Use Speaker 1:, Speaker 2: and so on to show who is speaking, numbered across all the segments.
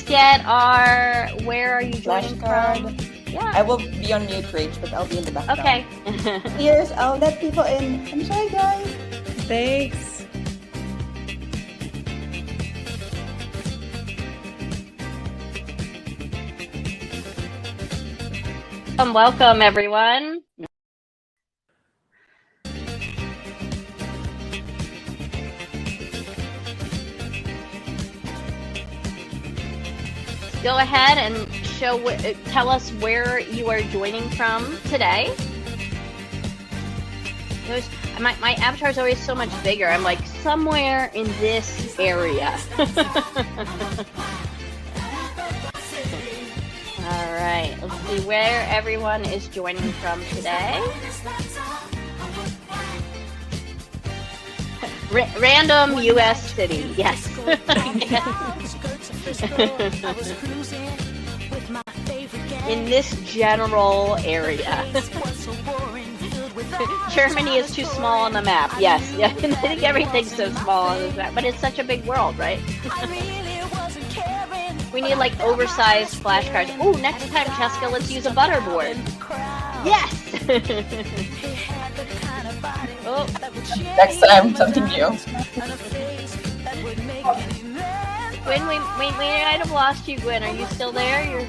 Speaker 1: get our, where are you joining from?
Speaker 2: Yeah. I will be on mute, Rach, but I'll be in the background.
Speaker 1: Okay.
Speaker 2: Yes, I'll let people in. I'm sorry, guys.
Speaker 3: Thanks.
Speaker 1: Welcome, everyone. Go ahead and tell us where you are joining from today. My avatar is always so much bigger. I'm like somewhere in this area. All right, let's see where everyone is joining from today. Random U.S. city, yes. In this general area. Germany is too small on the map, yes. I think everything's so small on the map, but it's such a big world, right? We need like oversized flashcards. Oh, next time, Jessica, let's use a butterboard. Yes! Oh.
Speaker 2: Next time, something new.
Speaker 1: Gwyn, we might have lost you, Gwyn. Are you still there?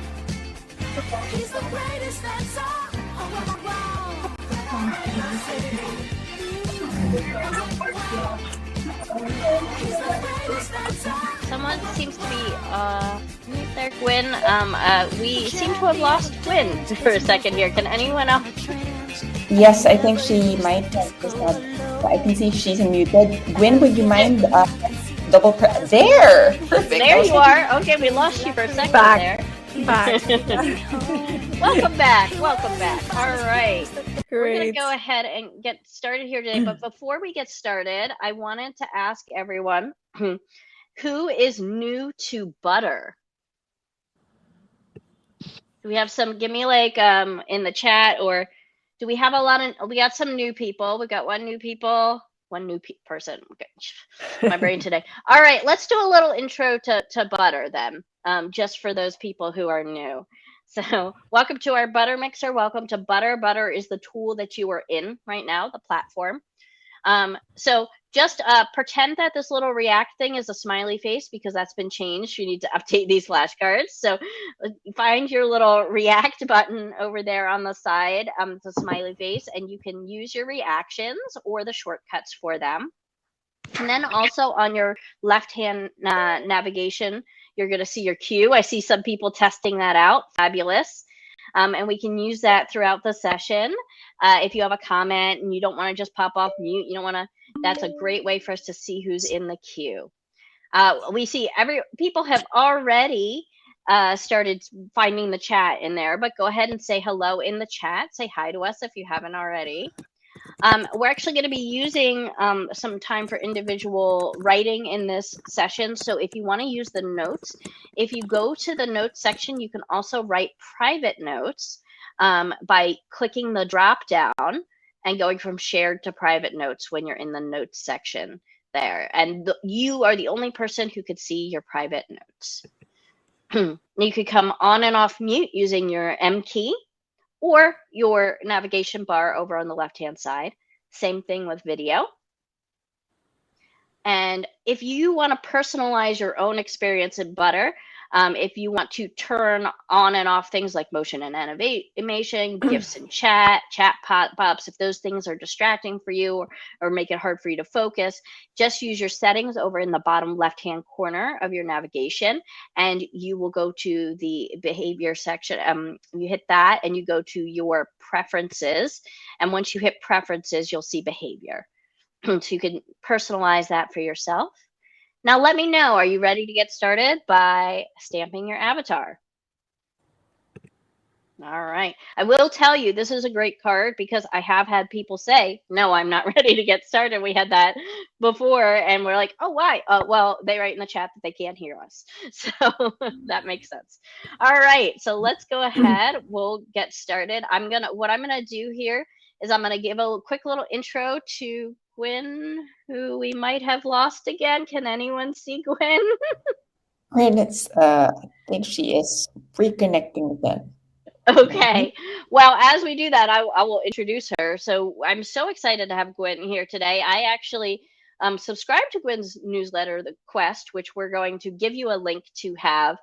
Speaker 1: Someone seems to be mute there, Gwyn. We seem to have lost Gwyn for a second here. Can anyone else?
Speaker 2: Yes, I think she might have just had. I can see she's unmuted. Gwyn, would you mind double press? There! Perfect.
Speaker 1: There you are. Okay, we lost you for a second there.
Speaker 3: Back.
Speaker 1: Welcome back. Welcome back. All right.
Speaker 3: Great.
Speaker 1: We're going to go ahead and get started here today. But before we get started, I wanted to ask everyone who is new to Butter. Do we have some, give me like in the chat, or do we have we got some new people. We got one new person. Okay. My brain today. All right, let's do a little intro to Butter then, just for those people who are new. So welcome to our Buttermixer. Welcome to Butter. Butter is the tool that you are in right now, the platform. So just pretend that this little react thing is a smiley face, because that's been changed. You need to update these flashcards. So find your little react button over there on the side. It's a smiley face, and you can use your reactions or the shortcuts for them. And then also on your left-hand navigation, you're going to see your queue. I see some people testing that out. Fabulous. And we can use that throughout the session. If you have a comment and you don't want to just pop off mute, you don't want to, that's a great way for us to see who's in the queue. We see people have already started finding the chat in there, but go ahead and say hello in the chat. Say hi to us if you haven't already. We're actually going to be using some time for individual writing in this session. So if you want to use the notes, if you go to the notes section, you can also write private notes by clicking the drop down and going from shared to private notes when you're in the notes section there. And you are the only person who could see your private notes. You could come on and off mute using your M key, or your navigation bar over on the left-hand side. Same thing with video. And if you want to personalize your own experience in Butter, if you want to turn on and off things like motion and animation, GIFs and chat pop-ups, if those things are distracting for you or make it hard for you to focus, just use your settings over in the bottom left-hand corner of your navigation, and you will go to the behavior section. You hit that and you go to your preferences. And once you hit preferences, you'll see behavior. So you can personalize that for yourself. Now let me know, are you ready to get started by stamping your avatar? All right. I will tell you, this is a great card because I have had people say, no, I'm not ready to get started. We had that before and we're like, oh, why? Well, they write in the chat that they can't hear us. So that makes sense. All right. So let's go ahead. We'll get started. What I'm going to do here is I'm going to give a quick little intro to Gwyn, who we might have lost again. Can anyone see Gwyn?
Speaker 2: And I think she is reconnecting again.
Speaker 1: Okay. Well, as we do that, I will introduce her. So I'm so excited to have Gwyn here today. I actually subscribe to Gwyn's newsletter, The Quest, which we're going to give you a link to have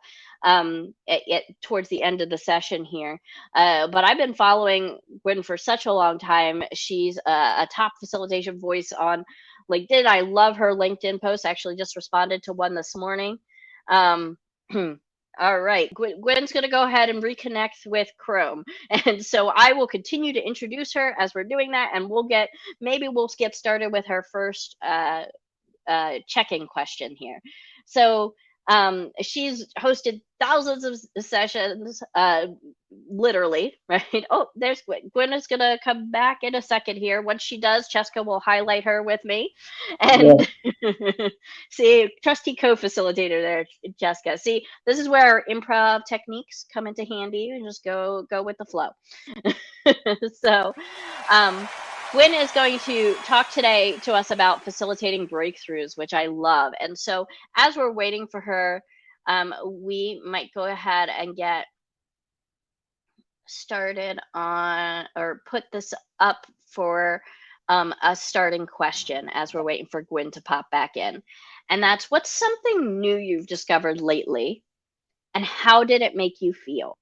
Speaker 1: towards the end of the session here. But I've been following Gwyn for such a long time. She's a top facilitation voice on LinkedIn. I love her LinkedIn posts. I actually just responded to one this morning. All right, Gwen's going to go ahead and reconnect with Chrome. And so I will continue to introduce her as we're doing that. And maybe we'll get started with her first check-in question here. So she's hosted thousands of sessions, literally, right? Oh, there's Gwen. Gwen is going to come back in a second here. Once she does, Cheska will highlight her with me. And see, trusty co-facilitator there, Cheska. See, this is where our improv techniques come into handy. And just go with the flow. So, Gwyn is going to talk today to us about facilitating breakthroughs, which I love. And so as we're waiting for her, we might go ahead and get started on, or put this up for a starting question as we're waiting for Gwyn to pop back in. And that's, what's something new you've discovered lately, and how did it make you feel?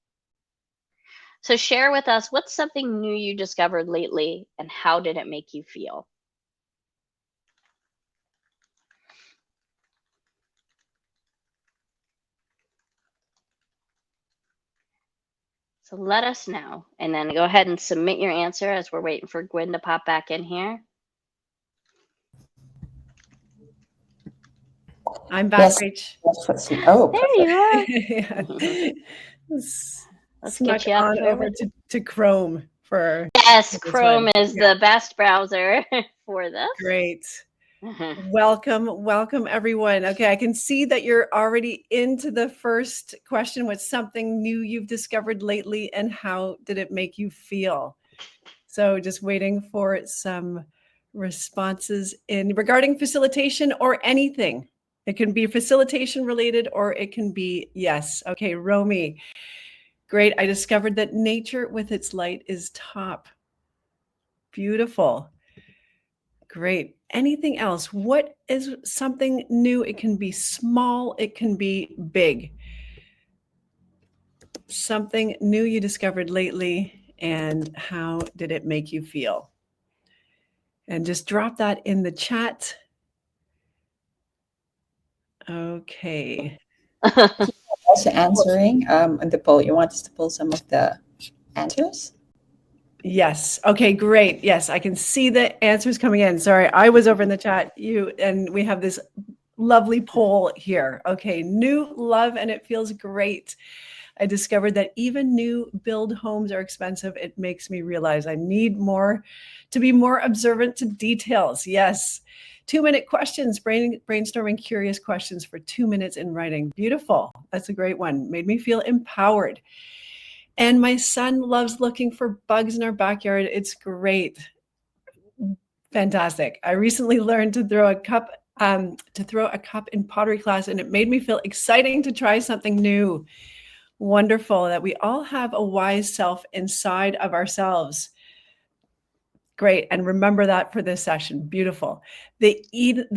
Speaker 1: So share with us, what's something new you discovered lately, and how did it make you feel? So let us know, and then go ahead and submit your answer as we're waiting for Gwyn to pop back in here.
Speaker 3: I'm back, Rach.
Speaker 2: Oh,
Speaker 1: there you are. Let's get you up
Speaker 3: over to Chrome for.
Speaker 1: Yes, Chrome is the best browser for this.
Speaker 3: Great. Welcome everyone. Okay, I can see that you're already into the first question. What's something new you've discovered lately, and how did it make you feel? So just waiting for some responses in regarding facilitation or anything. It can be facilitation related, or it can be, yes. Okay, Romy. Great. I discovered that nature with its light is top. Beautiful. Great. Anything else? What is something new? It can be small. It can be big. Something new you discovered lately, and how did it make you feel? And just drop that in the chat. Okay.
Speaker 2: Also answering on the poll. You want us to pull some of the answers?
Speaker 3: Yes. Okay, great. Yes, I can see the answers coming in. Sorry, I was over in the chat. And we have this lovely poll here. Okay, new love, and it feels great. I discovered that even new build homes are expensive. It makes me realize I need to be more observant to details. Yes. 2-minute questions, brainstorming curious questions for 2 minutes in writing. Beautiful. That's a great one. Made me feel empowered. And my son loves looking for bugs in our backyard. It's great. Fantastic. I recently learned to throw a cup in pottery class, and it made me feel exciting to try something new. Wonderful that we all have a wise self inside of ourselves. Great. And remember that for this session. Beautiful. The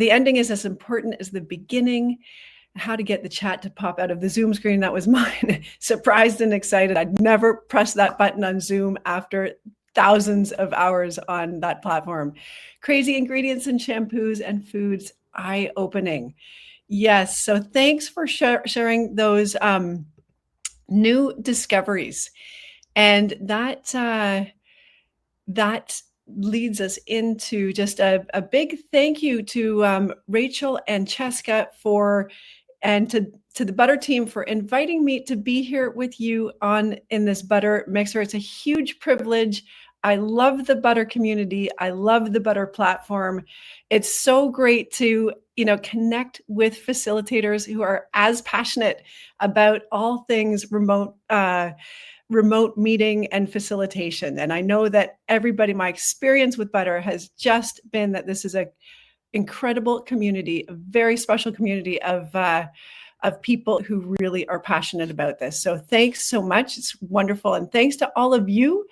Speaker 3: ending is as important as the beginning. How to get the chat to pop out of the Zoom screen. That was mine. Surprised and excited. I'd never pressed that button on Zoom after thousands of hours on that platform. Crazy ingredients and shampoos and foods. Eye-opening. Yes. So thanks for sharing those new discoveries. And that leads us into just a big thank you to Rachel and Cheska and to the Butter team for inviting me to be here with you in this Buttermixer. It's a huge privilege. I love the Butter community. I love the Butter platform. It's so great to connect with facilitators who are as passionate about all things remote meeting and facilitation. And I know that my experience with Butter has just been that this is an incredible community, a very special community of of people who really are passionate about this. So thanks so much. It's wonderful. And thanks to all of you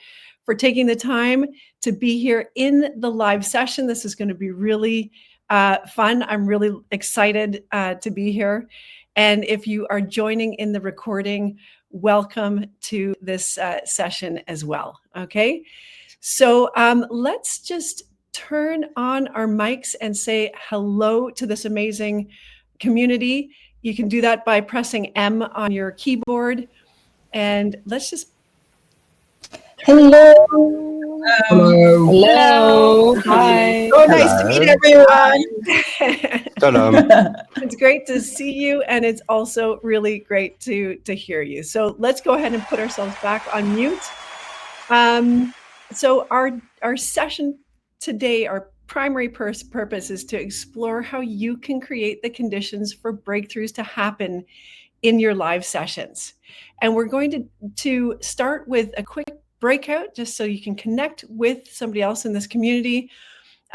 Speaker 3: for taking the time to be here in the live session. This is going to be really fun. I'm really excited to be here. And if you are joining in the recording, welcome to this session as well. Okay, so let's just turn on our mics and say hello to this amazing community. You can do that by pressing M on your keyboard. And let's just...
Speaker 2: Hello.
Speaker 4: Hello.
Speaker 2: Hello. Hi.
Speaker 3: Oh, nice to meet everyone.
Speaker 4: Hello.
Speaker 3: It's great to see you, and it's also really great to hear you. So let's go ahead and put ourselves back on mute. So our session today, our primary purpose is to explore how you can create the conditions for breakthroughs to happen in your live sessions. And we're going to start with a quick breakout, just so you can connect with somebody else in this community,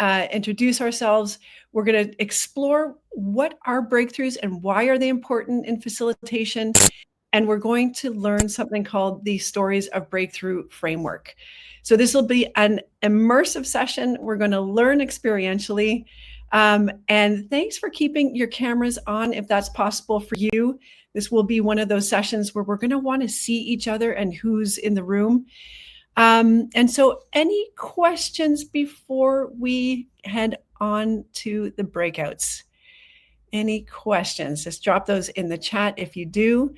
Speaker 3: introduce ourselves. We're going to explore what are breakthroughs and why are they important in facilitation. And we're going to learn something called the Stories of Breakthrough framework. So this will be an immersive session. We're going to learn experientially. And thanks for keeping your cameras on if that's possible for you. This will be one of those sessions where we're going to want to see each other and who's in the room. And so any questions before we head on to the breakouts? Any questions? Just drop those in the chat if you do.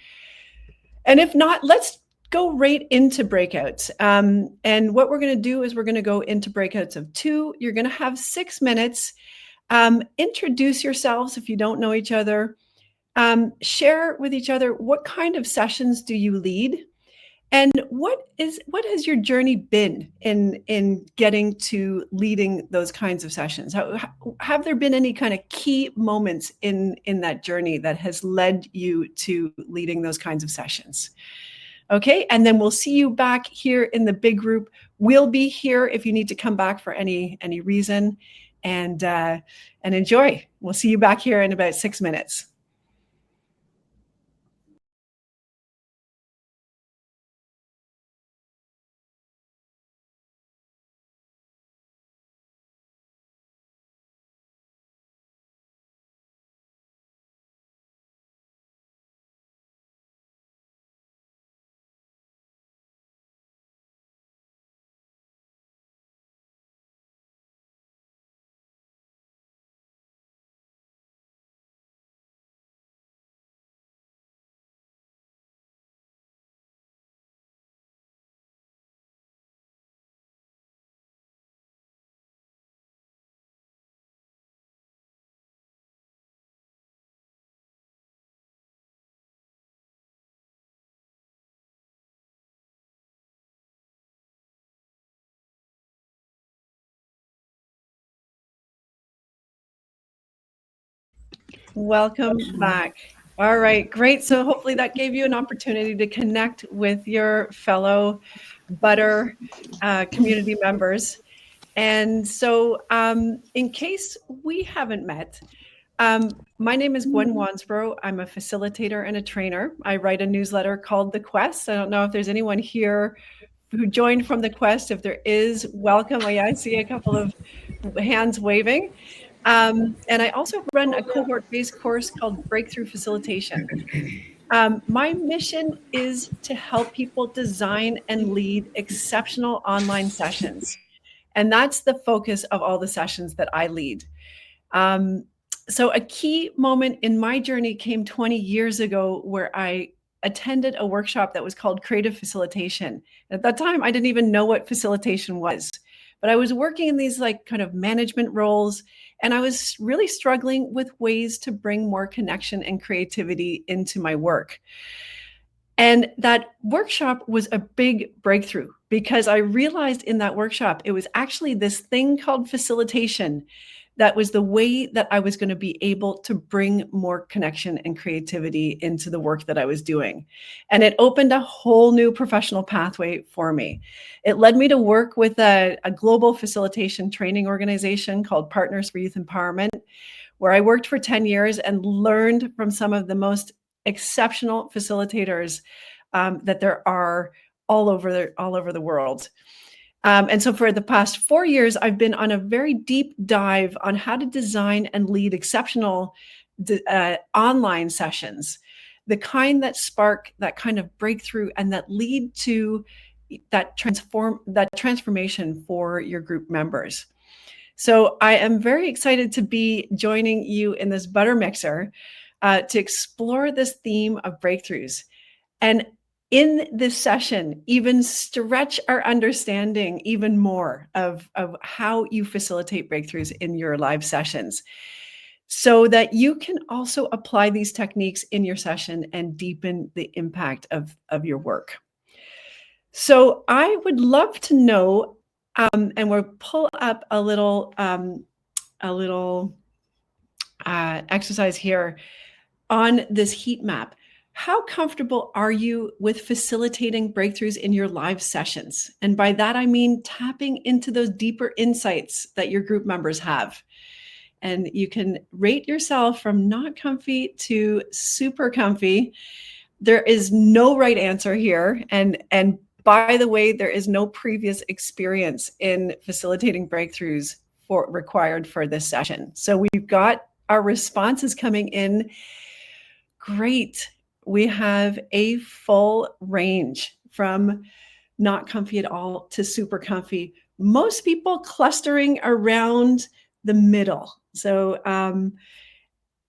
Speaker 3: And if not, let's go right into breakouts. And what we're going to do is we're going to go into breakouts of 2. You're going to have 6 minutes. Introduce yourselves if you don't know each other. Share with each other what kind of sessions do you lead, and what has your journey been in getting to leading those kinds of sessions? Have there been any kind of key moments in that journey that has led you to leading those kinds of sessions? Okay, and then we'll see you back here in the big group. We'll be here if you need to come back for any reason, and enjoy. We'll see you back here in about 6 minutes. Welcome back. All right, great. So hopefully that gave you an opportunity to connect with your fellow Butter community members. And so in case we haven't met, my name is Gwyn Wansbrough. I'm a facilitator and a trainer. I write a newsletter called The Quest. I don't know if there's anyone here who joined from The Quest. If there is, welcome. I see a couple of hands waving. And I also run a cohort-based course called Breakthrough Facilitation. My mission is to help people design and lead exceptional online sessions. And that's the focus of all the sessions that I lead. So a key moment in my journey came 20 years ago where I attended a workshop that was called Creative Facilitation. At that time, I didn't even know what facilitation was, but I was working in these like kind of management roles, and I was really struggling with ways to bring more connection and creativity into my work. And that workshop was a big breakthrough because I realized in that workshop, it was actually this thing called facilitation that was the way that I was going to be able to bring more connection and creativity into the work that I was doing. And it opened a whole new professional pathway for me. It led me to work with a global facilitation training organization called Partners for Youth Empowerment, where I worked for 10 years and learned from some of the most exceptional facilitators that there are all over the world. And so for the past 4 years, I've been on a very deep dive on how to design and lead exceptional online sessions, the kind that spark that kind of breakthrough and that lead to that transformation for your group members. So I am very excited to be joining you in this Buttermixer to explore this theme of breakthroughs. And in this session, even stretch our understanding even more of how you facilitate breakthroughs in your live sessions, so that you can also apply these techniques in your session and deepen the impact of your work. So I would love to know, and we'll pull up a little exercise here on this heat map. How comfortable are you with facilitating breakthroughs in your live sessions? And by that, I mean tapping into those deeper insights that your group members have. And you can rate yourself from not comfy to super comfy. There is no right answer here. And by the way, there is no previous experience in facilitating breakthroughs required for this session. So we've got our responses coming in. Great. We have a full range from not comfy at all to super comfy. Most people clustering around the middle. So,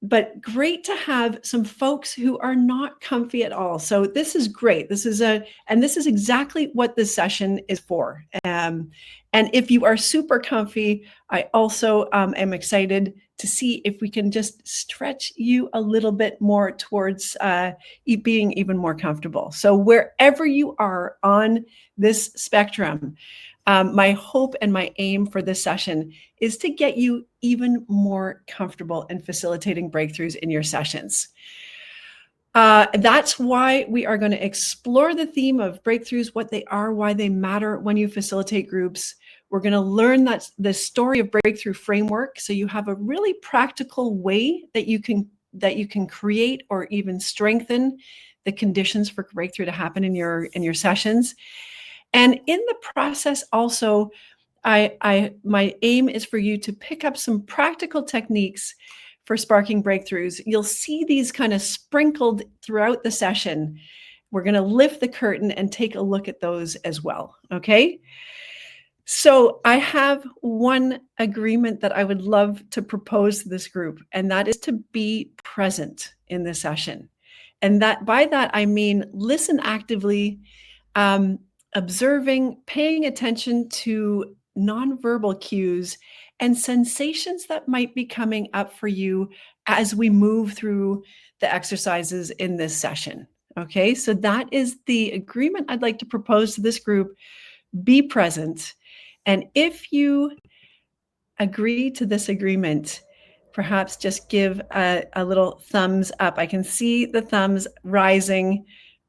Speaker 3: but great to have some folks who are not comfy at all. So this is great. This is exactly what this session is for. And if you are super comfy, I also am excited to see if we can just stretch you a little bit more towards being even more comfortable. So wherever you are on this spectrum, my hope and my aim for this session is to get you even more comfortable in facilitating breakthroughs in your sessions. That's why we are going to explore the theme of breakthroughs, what they are, why they matter when you facilitate groups. We're going to learn the story of breakthrough framework, so you have a really practical way that you can create or even strengthen the conditions for breakthrough to happen in your sessions. And in the process, also, my aim is for you to pick up some practical techniques for sparking breakthroughs. You'll see these kind of sprinkled throughout the session. We're going to lift the curtain and take a look at those as well. Okay. So I have one agreement that I would love to propose to this group, and that is to be present in the session. And that by that, I mean, listen actively, observing, paying attention to nonverbal cues and sensations that might be coming up for you as we move through the exercises in this session. Okay, so that is the agreement I'd like to propose to this group. Be present. And if you agree to this agreement, perhaps just give a little thumbs up. I can see the thumbs rising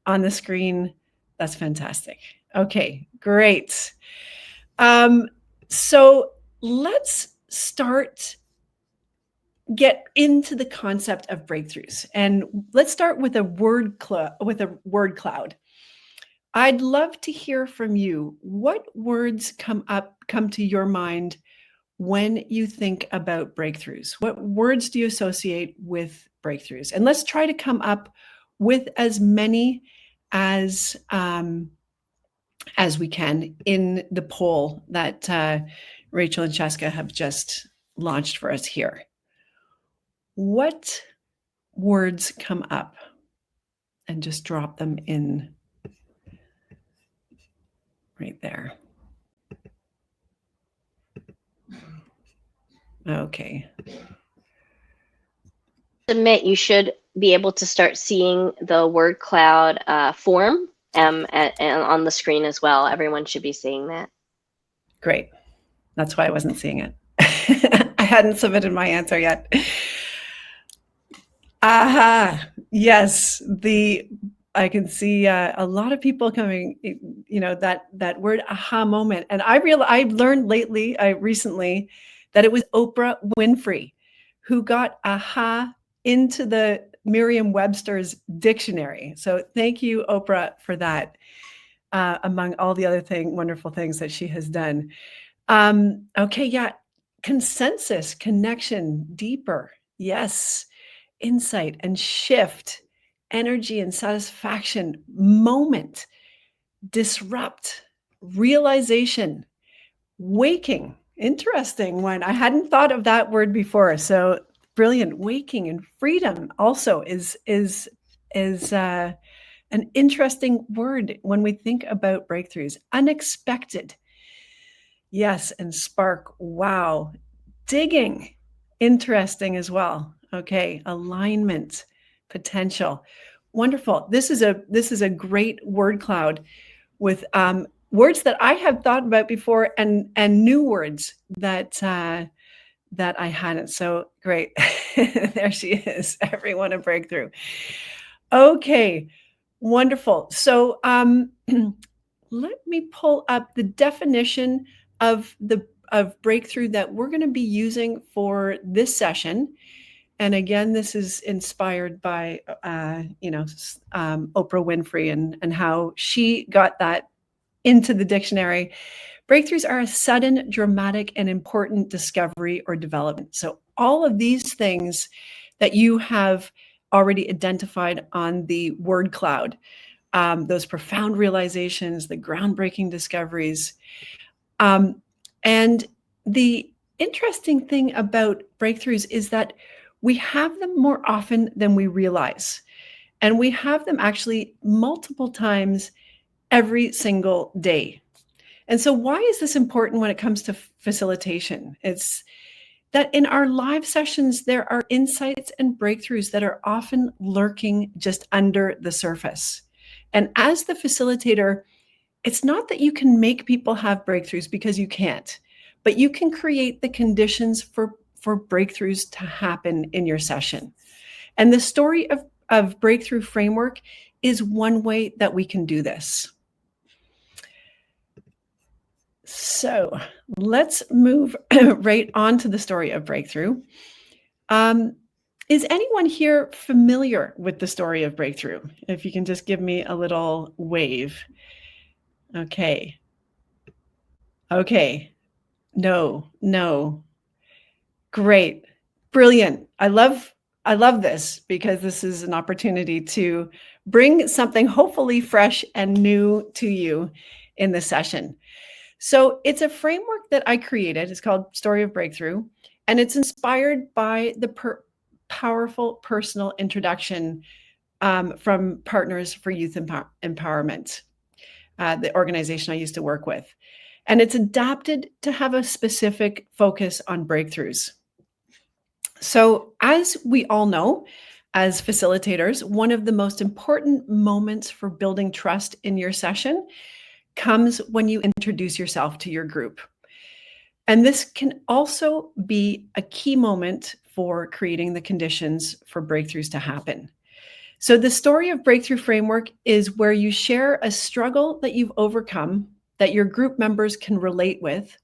Speaker 3: on the screen. That's fantastic. Okay, great. So let's get into the concept of breakthroughs, and let's start with a word cloud. I'd love to hear from you. What words come to your mind when you think about breakthroughs? What words do you associate with breakthroughs? And let's try to come up with as many as we can in the poll that Rachel and Cheska have just launched for us here. What words come up? And just drop them in right there. Okay.
Speaker 1: Admit you should be able to start seeing the word cloud form and on the screen as well. Everyone should be seeing that. Great.
Speaker 3: That's why I wasn't seeing it. I hadn't submitted my answer yet. Aha. Yes. I can see a lot of people coming, that word aha moment. And I've learned recently that it was Oprah Winfrey who got aha into the Merriam-Webster's dictionary. So thank you, Oprah, for that, among all the other wonderful things that she has done. Okay, yeah. Consensus, connection, deeper. Yes. Insight and shift, energy and satisfaction, moment, disrupt, realization, waking. Interesting one. I hadn't thought of that word before. So brilliant. Waking and freedom also is an interesting word when we think about breakthroughs. Unexpected. Yes, and spark. Wow. Digging. Interesting as well. Okay, alignment, potential. Wonderful. This is a great word cloud with words that I have thought about before and new words that I hadn't. So great. There she is. Everyone a breakthrough. Okay, wonderful. So let me pull up the definition of breakthrough that we're going to be using for this session. And again, this is inspired by, Oprah Winfrey and how she got that into the dictionary. Breakthroughs are a sudden, dramatic, and important discovery or development. So all of these things that you have already identified on the word cloud, those profound realizations, the groundbreaking discoveries. And the interesting thing about breakthroughs is that we have them more often than we realize. And we have them actually multiple times every single day. And so why is this important when it comes to facilitation? It's that in our live sessions, there are insights and breakthroughs that are often lurking just under the surface. And as the facilitator, it's not that you can make people have breakthroughs, because you can't, but you can create the conditions for breakthroughs to happen in your session. And the story of breakthrough framework is one way that we can do this. So let's move right on to the story of breakthrough. Is anyone here familiar with the story of breakthrough? If you can just give me a little wave. Okay. No. Great. Brilliant. I love this, because this is an opportunity to bring something hopefully fresh and new to you in the session. So it's a framework that I created. It's called Story of Breakthrough, and it's inspired by the powerful personal introduction from Partners for Youth Empowerment, the organization I used to work with. And it's adapted to have a specific focus on breakthroughs. So as we all know, as facilitators, one of the most important moments for building trust in your session comes when you introduce yourself to your group. And this can also be a key moment for creating the conditions for breakthroughs to happen. So the Story of Breakthrough framework is where you share a struggle that you've overcome that your group members can relate with.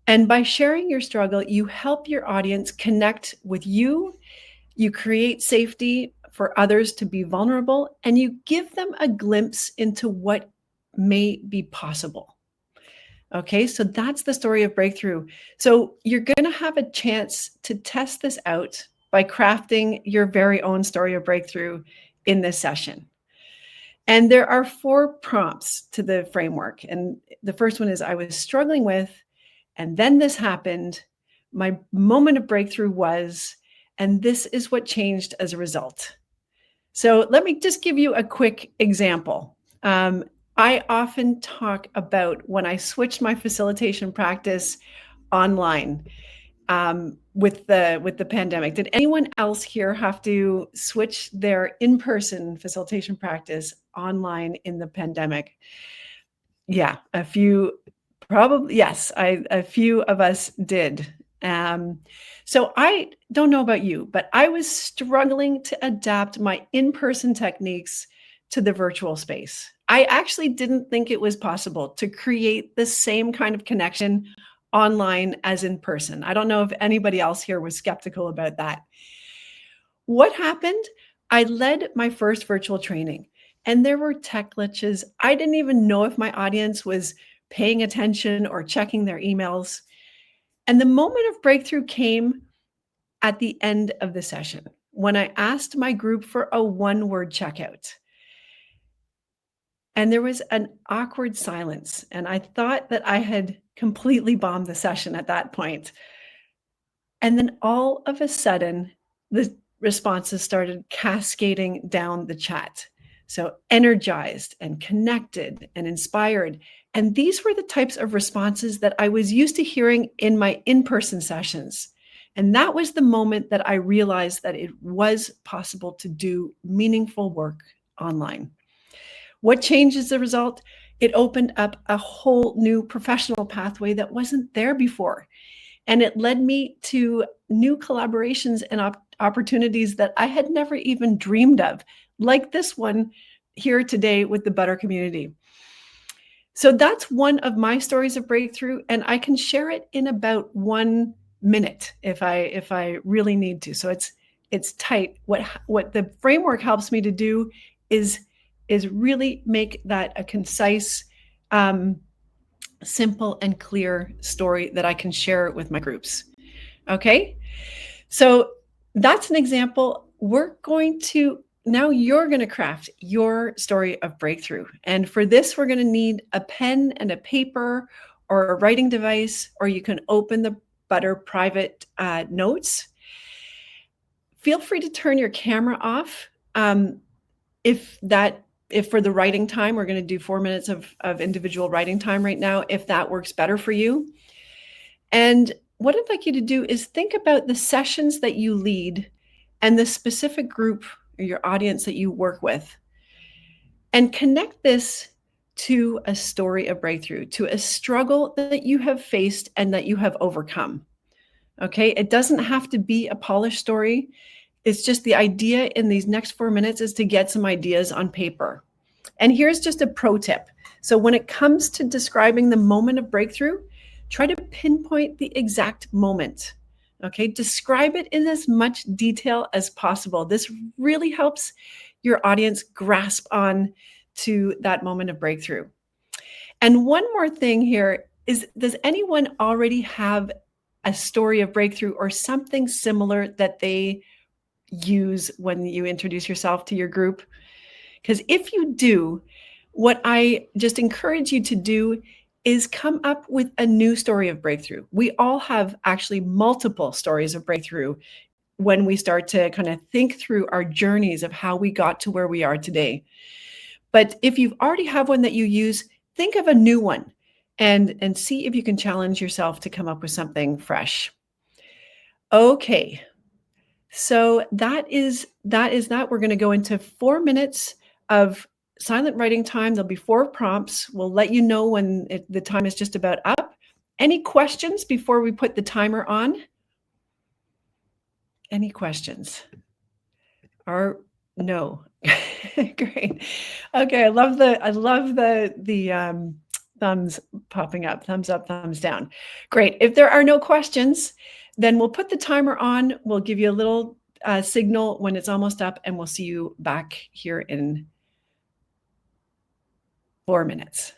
Speaker 3: And by sharing your struggle, you help your audience connect with you, you create safety for others to be vulnerable, and you give them a glimpse into what may be possible. Okay, so that's the Story of Breakthrough. So you're going to have a chance to test this out by crafting your very own Story of Breakthrough in this session. And there are 4 prompts to the framework. And the first one is, I was struggling with, and then this happened. My moment of breakthrough was, and this is what changed as a result. So let me just give you a quick example. I often talk about when I switched my facilitation practice online with the pandemic. Did anyone else here have to switch their in-person facilitation practice online in the pandemic? Yeah, a few, probably, yes, a few of us did. So I don't know about you, but I was struggling to adapt my in-person techniques to the virtual space. I actually didn't think it was possible to create the same kind of connection online as in person. I don't know if anybody else here was skeptical about that. what happened? I led my first virtual training and there were tech glitches. I didn't even know if my audience was paying attention or checking their emails. And the moment of breakthrough came at the end of the session when I asked my group for a one-word checkout. And there was an awkward silence. And I thought that I had completely bombed the session at that point. And then all of a sudden, the responses started cascading down the chat. So energized and connected and inspired. And these were the types of responses that I was used to hearing in my in-person sessions. And that was the moment that I realized that it was possible to do meaningful work online. What changed as a result? It opened up a whole new professional pathway that wasn't there before. And it led me to new collaborations and opportunities that I had never even dreamed of, like this one here today with the Butter community. So that's one of my stories of breakthrough, and I can share it in about 1 minute if I really need to. So it's tight. What the framework helps me to do is really make that a concise, simple and clear story that I can share with my groups. Okay, so that's an example. Now you're going to craft your story of breakthrough. And for this, we're going to need a pen and a paper or a writing device, or you can open the Butter private notes. Feel free to turn your camera off. If for the writing time, we're going to do 4 minutes of individual writing time right now, if that works better for you. And what I'd like you to do is think about the sessions that you lead and the specific group or your audience that you work with, and connect this to a story of breakthrough, to a struggle that you have faced and that you have overcome. Okay, it doesn't have to be a polished story. It's just the idea in these next 4 minutes is to get some ideas on paper. And here's just a pro tip. So when it comes to describing the moment of breakthrough, try to pinpoint the exact moment. Okay, describe it in as much detail as possible. This really helps your audience grasp on to that moment of breakthrough. And one more thing here is, does anyone already have a story of breakthrough or something similar that they use when you introduce yourself to your group? Because if you do, what I just encourage you to do is come up with a new story of breakthrough. We all have actually multiple stories of breakthrough when we start to kind of think through our journeys of how we got to where we are today. But if you already have one that you use, think of a new one and see if you can challenge yourself to come up with something fresh. Okay, so that is that. We're going to go into 4 minutes of silent writing time. There'll be 4 prompts. We'll let you know when the time is just about up. Any questions before we put the timer on? Any questions? Or no? Great. Okay, I love the thumbs popping up, thumbs up, thumbs down. Great. If there are no questions, then we'll put the timer on. We'll give you a little signal when it's almost up, and we'll see you back here in 4 minutes.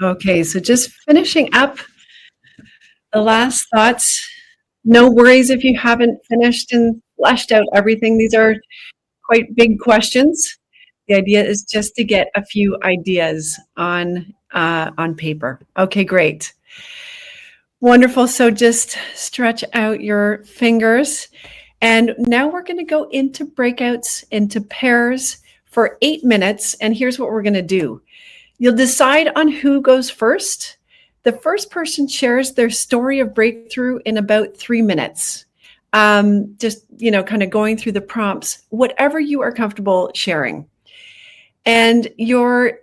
Speaker 3: Okay, so just finishing up the last thoughts. No worries if you haven't finished and fleshed out everything. These are quite big questions. The idea is just to get a few ideas on paper. Okay, great. Wonderful. So just stretch out your fingers. And now we're going to go into breakouts, into pairs for 8 minutes. And here's what we're going to do. You'll decide on who goes first. The first person shares their story of breakthrough in about 3 minutes. Just, kind of going through the prompts, whatever you are comfortable sharing. And your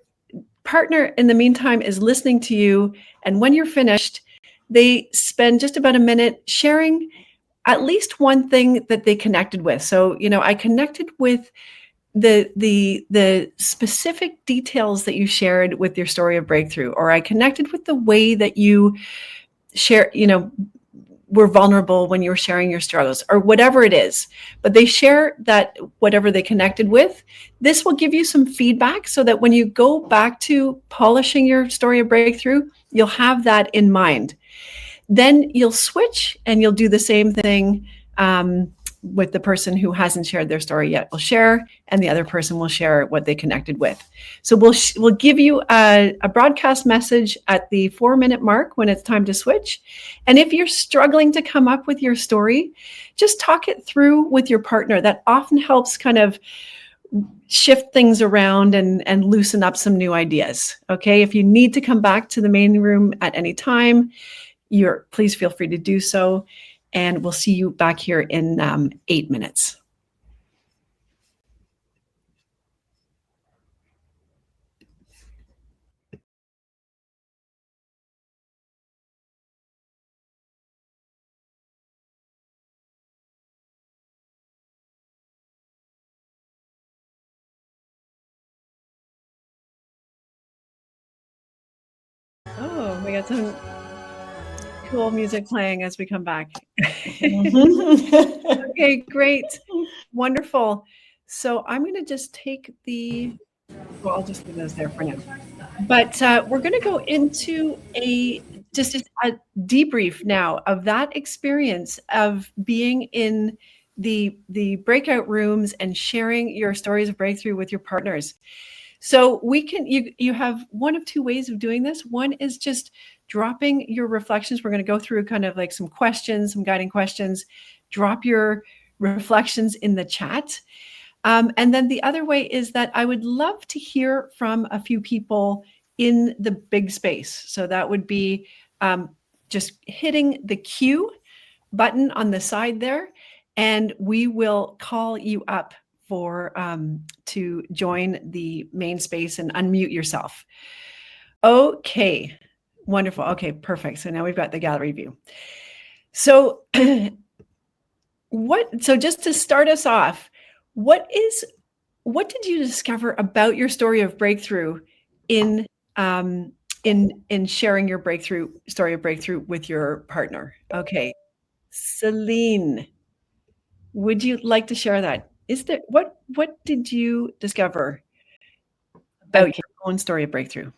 Speaker 3: partner, in the meantime, is listening to you. And when you're finished, they spend just about a minute sharing at least one thing that they connected with. So, I connected with the specific details that you shared with your story of breakthrough, or I connected with the way that you share, were vulnerable when you were sharing your struggles, or whatever it is. But they share that whatever they connected with. This will give you some feedback so that when you go back to polishing your story of breakthrough, you'll have that in mind. Then you'll switch and you'll do the same thing with the person who hasn't shared their story yet. Will share, and the other person will share what they connected with. So we'll give you a broadcast message at the 4-minute mark when it's time to switch. And if you're struggling to come up with your story, just talk it through with your partner. That often helps kind of shift things around and loosen up some new ideas. Okay, if you need to come back to the main room at any time, please feel free to do so. And we'll see you back here in 8 minutes. Oh, we got some cool music playing as we come back. Okay, great. Wonderful. So I'm going to just take I'll just leave those there for now. But we're going to go into just a debrief now of that experience of being in the breakout rooms and sharing your stories of breakthrough with your partners. So you have one of two ways of doing this. One is just dropping your reflections. We're going to go through kind of like some questions, some guiding questions. Drop your reflections in the chat. And then the other way is that I would love to hear from a few people in the big space. So that would be just hitting the Q button on the side there, and we will call you up to join the main space and unmute yourself. Okay, wonderful. Okay, perfect. So now we've got the gallery view. So just to start us off, what did you discover about your story of breakthrough in sharing your story of breakthrough with your partner? Okay, Celine, would you like to share that? What did you discover about your own story of breakthrough?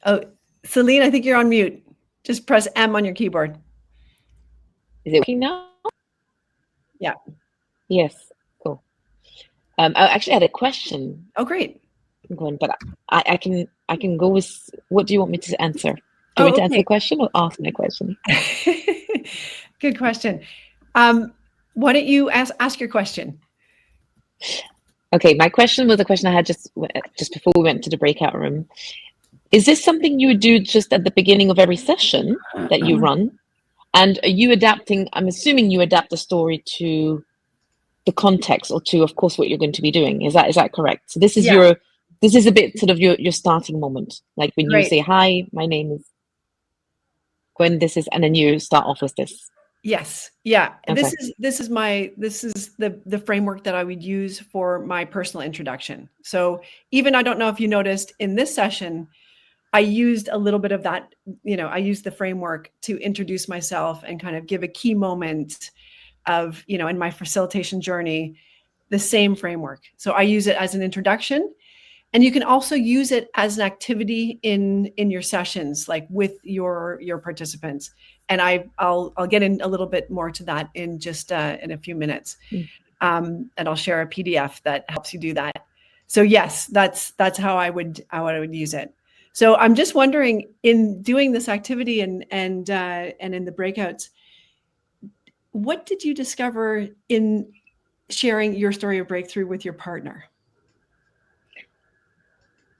Speaker 3: Oh, Celine, I think you're on mute. Just press M on your keyboard.
Speaker 5: Is it working now?
Speaker 3: Yeah.
Speaker 5: Yes. Cool. I actually had a question.
Speaker 3: Oh, great.
Speaker 5: Gwyn, but I can go with, what do you want me to answer? Do you want me to answer the question or ask me a question?
Speaker 3: Good question. Why don't you ask your question?
Speaker 5: Okay, my question was a question I had just before we went to the breakout room. Is this something you would do just at the beginning of every session that you run? And are you adapting? I'm assuming you adapt the story to the context or to, of course, what you're going to be doing. Is that correct? So this is this is a bit sort of your starting moment, like when you say, "Hi, my name is Gwyn. This is," and then you start off with this.
Speaker 3: Yes. Yeah.
Speaker 5: Okay.
Speaker 3: This is the framework that I would use for my personal introduction. So even, I don't know if you noticed in this session, I used a little bit of that, I used the framework to introduce myself and kind of give a key moment of, in my facilitation journey, the same framework. So I use it as an introduction. And you can also use it as an activity in your sessions, like with your participants. And I'll get in a little bit more to that in just in a few minutes. And I'll share a PDF that helps you do that. So yes, that's how I would use it. So I'm just wondering, in doing this activity and in the breakouts, what did you discover in sharing your story of breakthrough with your partner?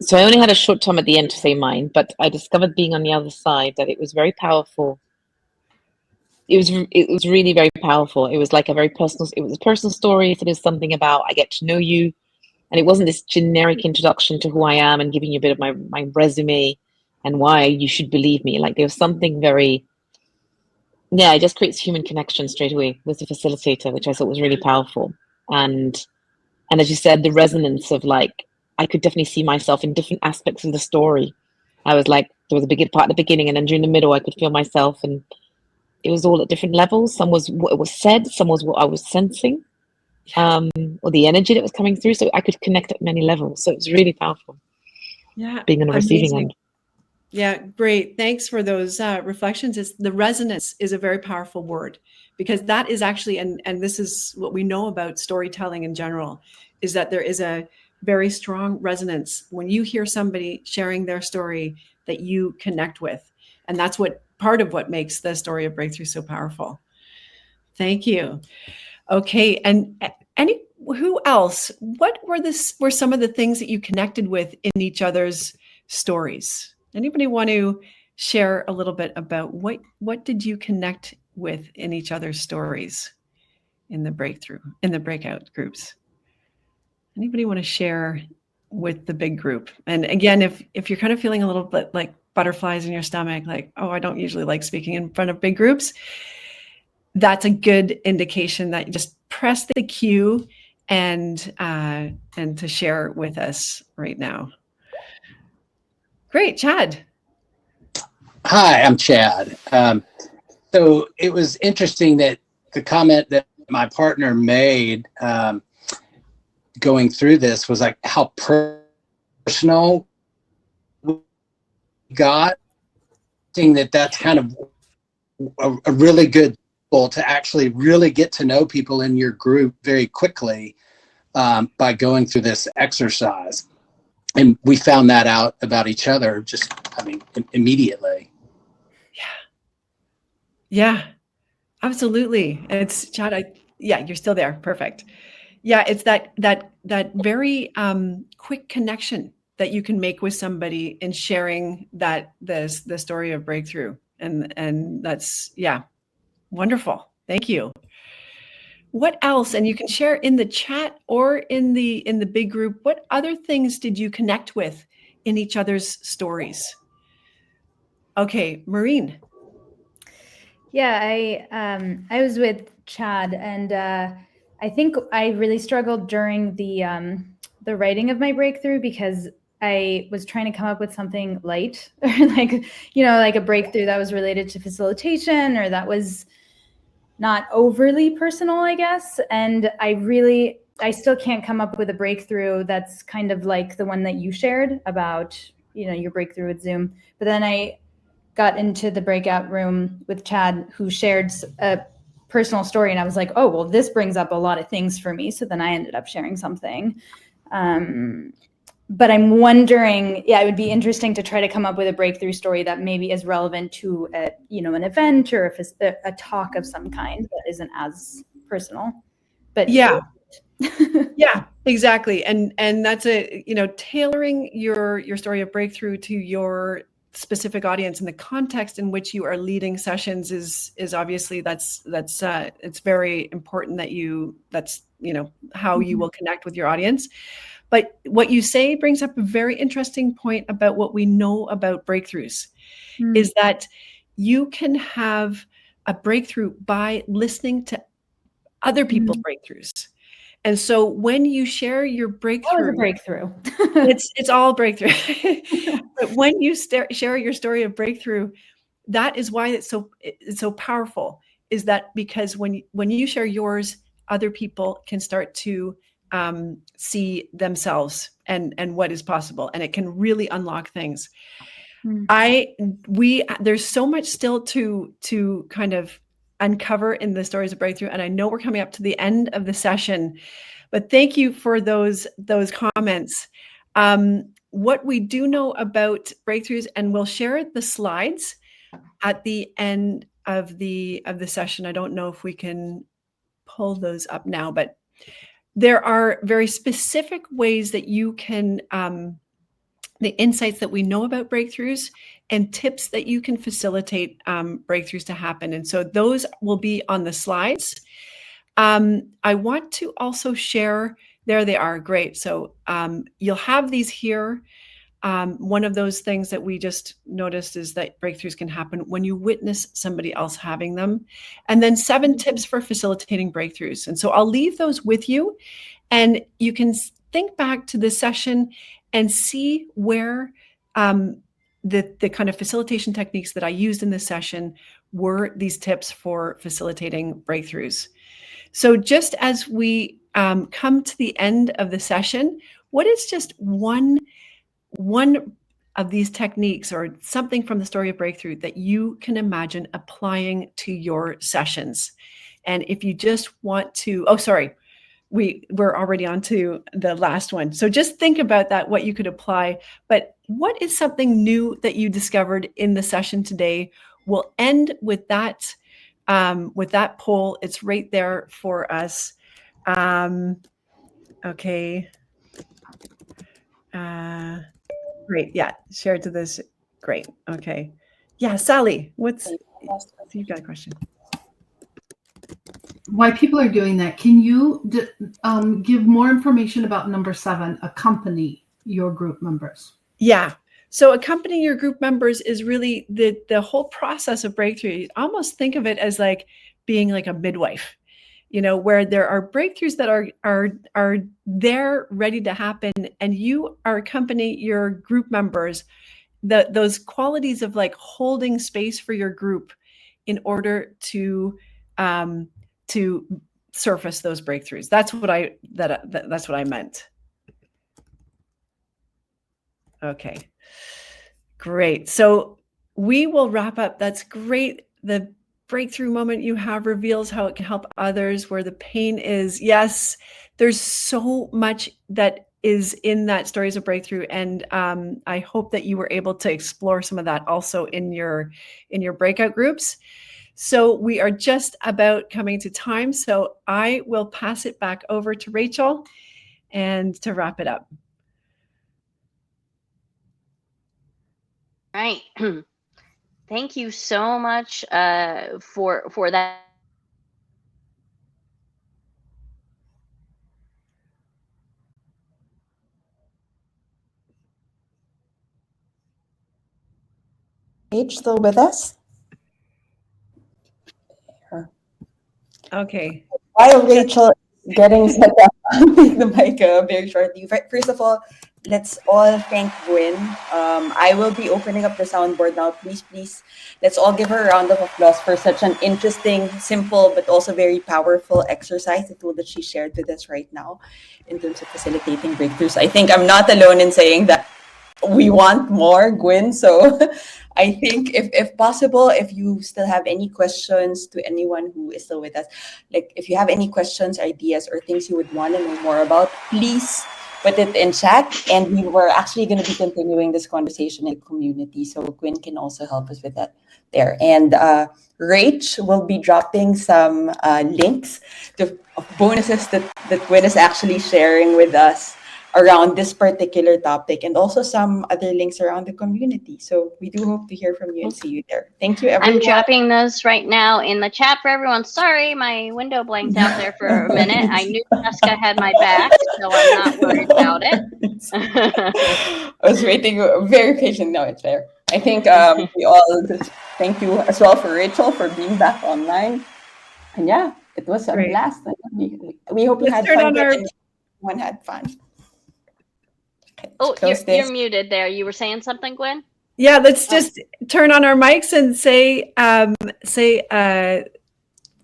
Speaker 5: So I only had a short time at the end to say mine, but I discovered, being on the other side, that it was very powerful. It was really very powerful. It was like it was a personal story. It is something about, I get to know you. And it wasn't this generic introduction to who I am and giving you a bit of my resume and why you should believe me. Like, there was something very, it just creates human connection straight away with the facilitator, which I thought was really powerful. And as you said, the resonance of, like, I could definitely see myself in different aspects of the story. I was like, there was a big part at the beginning, and then during the middle, I could feel myself, and it was all at different levels. Some was what was said, some was what I was sensing. Or the energy that was coming through, so I could connect at many levels. So it was really powerful.
Speaker 3: Yeah,
Speaker 5: being on the receiving end.
Speaker 3: Yeah, great. Thanks for those reflections. The resonance is a very powerful word, because that is actually, and this is what we know about storytelling in general, is that there is a very strong resonance when you hear somebody sharing their story that you connect with, and that's part of what makes the story of breakthrough so powerful. Thank you. Okay, and who else? What were some of the things that you connected with in each other's stories? Anybody want to share a little bit about what did you connect with in each other's stories in the breakout groups? Anybody want to share with the big group? And again, if you're kind of feeling a little bit like butterflies in your stomach, like, oh, I don't usually like speaking in front of big groups, that's a good indication that you just press the cue and to share with us right now. Great, Chad.
Speaker 4: Hi, I'm Chad. So it was interesting that the comment that my partner made going through this was like how personal we got. Seeing that's kind of a really good tool to actually really get to know people in your group very quickly by going through this exercise. And we found that out about each other immediately.
Speaker 3: Yeah, absolutely. It's Chad. You're still there. Perfect. Yeah, it's that very quick connection that you can make with somebody in sharing the story of breakthrough, and that's wonderful. Thank you. What else? And you can share in the chat or in the big group. What other things did you connect with in each other's stories? Okay, Maureen.
Speaker 6: Yeah, I was with Chad, and I think I really struggled during the writing of my breakthrough, because I was trying to come up with something light, or like a breakthrough that was related to facilitation, or that was not overly personal, I guess. And I still can't come up with a breakthrough that's kind of like the one that you shared about, your breakthrough with Zoom. But then I got into the breakout room with Chad, who shared a personal story, and I was like, oh, well, this brings up a lot of things for me. So then I ended up sharing something. But I'm wondering, it would be interesting to try to come up with a breakthrough story that maybe is relevant to an event or a talk of some kind that isn't as personal. But
Speaker 3: yeah, exactly. And that's tailoring your story of breakthrough to your specific audience and the context in which you are leading sessions is obviously that's it's very important that's how you will connect with your audience. But what you say brings up a very interesting point about what we know about breakthroughs, is that you can have a breakthrough by listening to other people's breakthroughs. And so when you share your breakthrough, it's all breakthrough. But when you share your story of breakthrough, that is why it's so powerful, is that because when you share yours, other people can start to see themselves and what is possible, and it can really unlock things. There's so much still to kind of uncover in the stories of breakthrough, and I know we're coming up to the end of the session, but thank you for those comments. What we do know about breakthroughs, and we'll share the slides at the end of the session. I don't know if we can pull those up now, but there are very specific ways that you can, the insights that we know about breakthroughs and tips that you can facilitate breakthroughs to happen. And so those will be on the slides. I want to also share, there they are, great. So you'll have these here. One of those things that we just noticed is that breakthroughs can happen when you witness somebody else having them. And then 7 tips for facilitating breakthroughs. And so I'll leave those with you, and you can think back to this session and see where the kind of facilitation techniques that I used in this session were these tips for facilitating breakthroughs. So just as we come to the end of the session, what is just one of these techniques or something from the story of breakthrough that you can imagine applying to your sessions? And if you just want to, oh, sorry, we're already on to the last one. So just think about that, what you could apply. But what is something new that you discovered in the session today? We'll end with that poll. It's right there for us. Okay. Great. Yeah. Share to this. Great. Okay. Yeah. Sally, you've got a question.
Speaker 7: While people are doing that, can you give more information about number 7, accompany your group members?
Speaker 3: Yeah. So accompanying your group members is really the whole process of breakthrough. You almost think of it as like being like a midwife, where there are breakthroughs that are there ready to happen, and you are accompanying your group members, those qualities of like holding space for your group in order to surface those breakthroughs. That's what I meant. Okay, great. So we will wrap up. That's great. The breakthrough moment you have reveals how it can help others where the pain is. Yes, there's so much that is in that stories of breakthrough, and I hope that you were able to explore some of that also in your breakout groups. So we are just about coming to time, so I will pass it back over to Rachel and to wrap it up.
Speaker 1: Right. Thank you so much for that.
Speaker 2: H still with us?
Speaker 3: Okay.
Speaker 2: While Rachel is getting set up, I'll make the mic very shortly. First of all, let's all thank Gwyn. I will be opening up the soundboard now. Please, let's all give her a round of applause for such an interesting, simple, but also very powerful exercise, the tool that she shared with us right now in terms of facilitating breakthroughs. I think I'm not alone in saying that we want more, Gwyn. So I think if possible, if you still have any questions to anyone who is still with us, like if you have any questions, ideas, or things you would want to know more about, please put it in chat. And we were actually going to be continuing this conversation in the community. So Gwyn can also help us with that there. And Rach will be dropping some links to bonuses that Gwyn is actually sharing with us around this particular topic, and also some other links around the community. So we do hope to hear from you and see you there. Thank you, everyone.
Speaker 1: I'm dropping those right now in the chat for everyone. Sorry, my window blanked out there for a minute. I knew Jessica had my back, so I'm not worried about it.
Speaker 2: I was waiting very patient. No, it's fair. I think we all just thank you as well for Rachel for being back online. And yeah, it was a blast. We hope you had fun. Everyone had fun.
Speaker 1: Oh, you're muted there. You were saying something, Gwyn?
Speaker 3: Yeah, let's just turn on our mics and say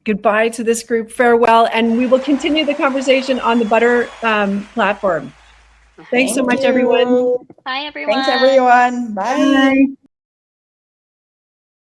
Speaker 3: goodbye to this group, farewell, and we will continue the conversation on the Butter platform. Thanks so much, everyone.
Speaker 1: Bye, everyone.
Speaker 2: Thanks, everyone. Bye.
Speaker 7: Bye.